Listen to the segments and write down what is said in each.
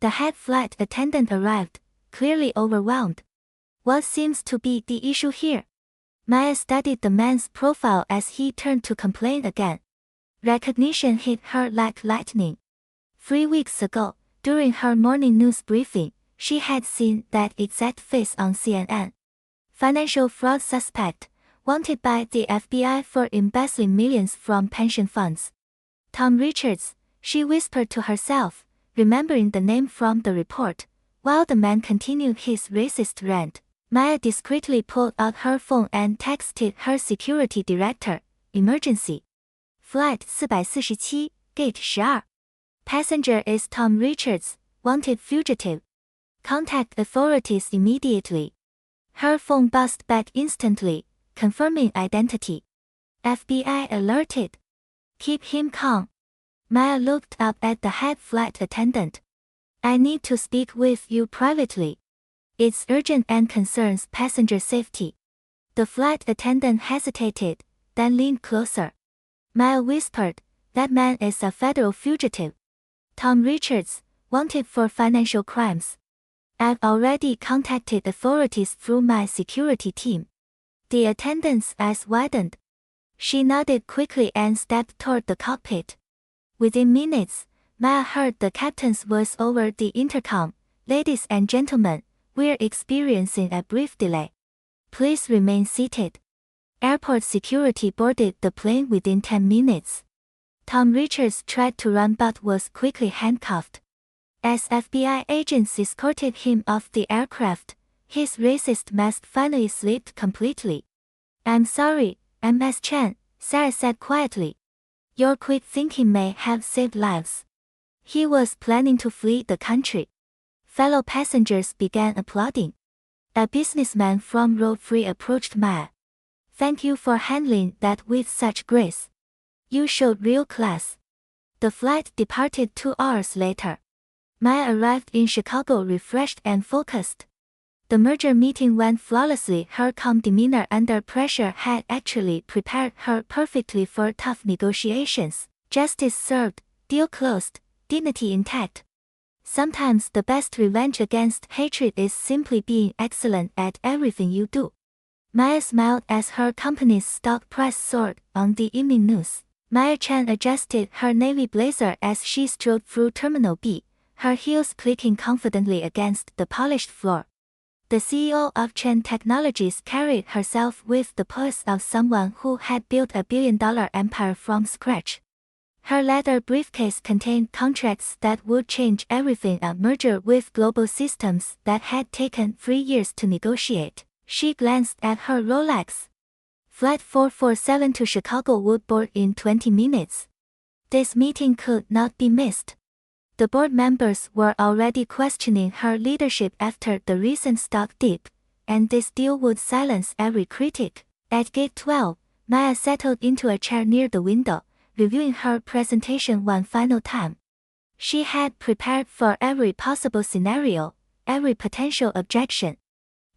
The head flight attendant arrived, clearly overwhelmed. What seems to be the issue here? Maya studied the man's profile as he turned to complain again. Recognition hit her like lightning. 3 weeks ago, during her morning news briefing, she had seen that exact face on CNN. Financial fraud suspect, wanted by the FBI for embezzling millions from pension funds. Tom Richards, she whispered to herself, remembering the name from the report. While the man continued his racist rant, Maya discreetly pulled out her phone and texted her security director, emergency. Flight 447, Gate 12. Passenger is Tom Richards, wanted fugitive. Contact authorities immediately. Her phone buzzed back instantly, confirming identity. FBI alerted. Keep him calm. Maya looked up at the head flight attendant. I need to speak with you privately. It's urgent and concerns passenger safety. The flight attendant hesitated, then leaned closer. Maya whispered, that man is a federal fugitive. Tom Richards, wanted for financial crimes. I've already contacted authorities through my security team. The attendant's eyes widened. She nodded quickly and stepped toward the cockpit. Within minutes, Maya heard the captain's voice over the intercom. Ladies and gentlemen, we're experiencing a brief delay. Please remain seated. Airport security boarded the plane within 10 minutes. Tom Richards tried to run but was quickly handcuffed. As FBI agents escorted him off the aircraft, his racist mask finally slipped completely. I'm sorry, Ms. Chen, Sarah said quietly. Your quick thinking may have saved lives. He was planning to flee the country. Fellow passengers began applauding. A businessman from Road 3 approached Maya. Thank you for handling that with such grace. You showed real class. The flight departed 2 hours later. Maya arrived in Chicago refreshed and focused. The merger meeting went flawlessly. Her calm demeanor under pressure had actually prepared her perfectly for tough negotiations. Justice served, deal closed, dignity intact. Sometimes the best revenge against hatred is simply being excellent at everything you do. Maya smiled as her company's stock price soared on the evening news. Maya Chen adjusted her navy blazer as she strode through Terminal B, her heels clicking confidently against the polished floor. The CEO of Chen Technologies carried herself with the poise of someone who had built a billion-dollar empire from scratch. Her leather briefcase contained contracts that would change everything, a merger with global systems that had taken 3 years to negotiate. She glanced at her Rolex. Flight 447 to Chicago would board in 20 minutes. This meeting could not be missed. The board members were already questioning her leadership after the recent stock dip, and this deal would silence every critic. At Gate 12, Maya settled into a chair near the window, reviewing her presentation one final time. She had prepared for every possible scenario, every potential objection.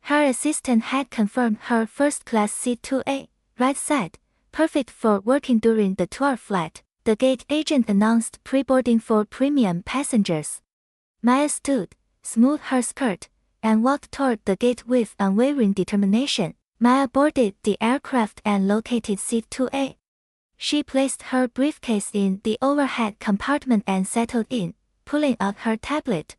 Her assistant had confirmed her first-class seat 2A, right side, perfect for working during the tour flight. The gate agent announced pre-boarding for premium passengers. Maya stood, smoothed her skirt, and walked toward the gate with unwavering determination. Maya boarded the aircraft and located seat 2A. She placed her briefcase in the overhead compartment and settled in, pulling out her tablet.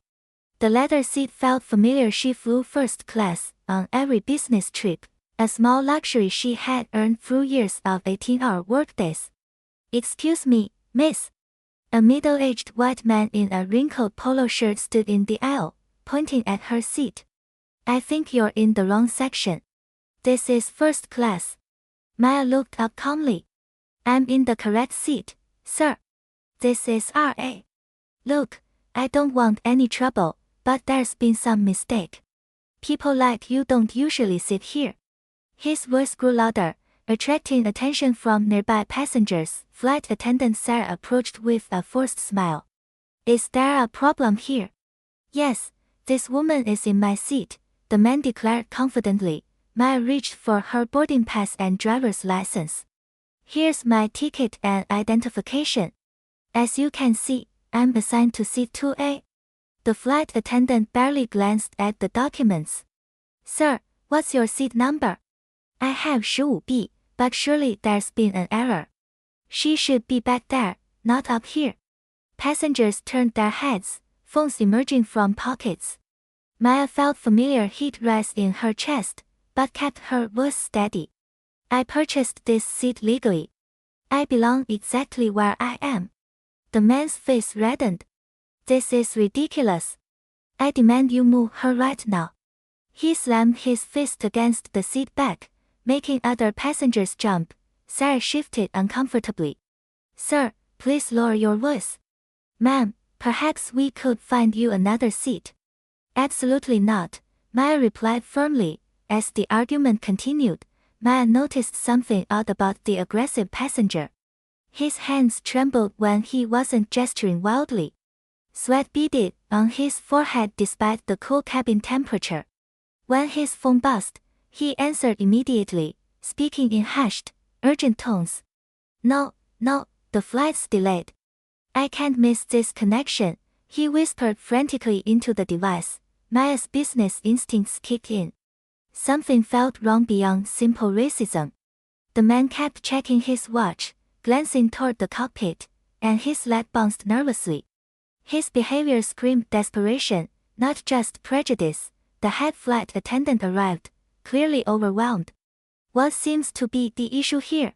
The leather seat felt familiar. She flew first class on every business trip, a small luxury she had earned through years of 18-hour workdays. Excuse me, miss. A middle-aged white man in a wrinkled polo shirt stood in the aisle, pointing at her seat. I think you're in the wrong section. This is first class. Maya looked up calmly. I'm in the correct seat, sir. This is RA. Look, I don't want any trouble, but there's been some mistake. People like you don't usually sit here. His voice grew louder, attracting attention from nearby passengers. Flight attendant Sarah approached with a forced smile. Is there a problem here? Yes, this woman is in my seat, the man declared confidently. Maya reached for her boarding pass and driver's license. Here's my ticket and identification. As you can see, I'm assigned to seat 2A. The flight attendant barely glanced at the documents. Sir, what's your seat number? I have 15B, but surely there's been an error. She should be back there, not up here. Passengers turned their heads, phones emerging from pockets. Maya felt familiar heat rise in her chest, but kept her voice steady. I purchased this seat legally. I belong exactly where I am. The man's face reddened. This is ridiculous. I demand you move her right now. He slammed his fist against the seat back, making other passengers jump. Sarah shifted uncomfortably. Sir, please lower your voice. Ma'am, perhaps we could find you another seat. Absolutely not, Maya replied firmly. As the argument continued, Maya noticed something odd about the aggressive passenger. His hands trembled when he wasn't gesturing wildly. Sweat beaded on his forehead despite the cool cabin temperature. When his phone buzzed, he answered immediately, speaking in hushed, urgent tones. No, the flight's delayed. I can't miss this connection, he whispered frantically into the device. Maya's business instincts kicked in. Something felt wrong beyond simple racism. The man kept checking his watch, glancing toward the cockpit, and his leg bounced nervously. His behavior screamed desperation, not just prejudice. The head flight attendant arrived, clearly overwhelmed. What seems to be the issue here?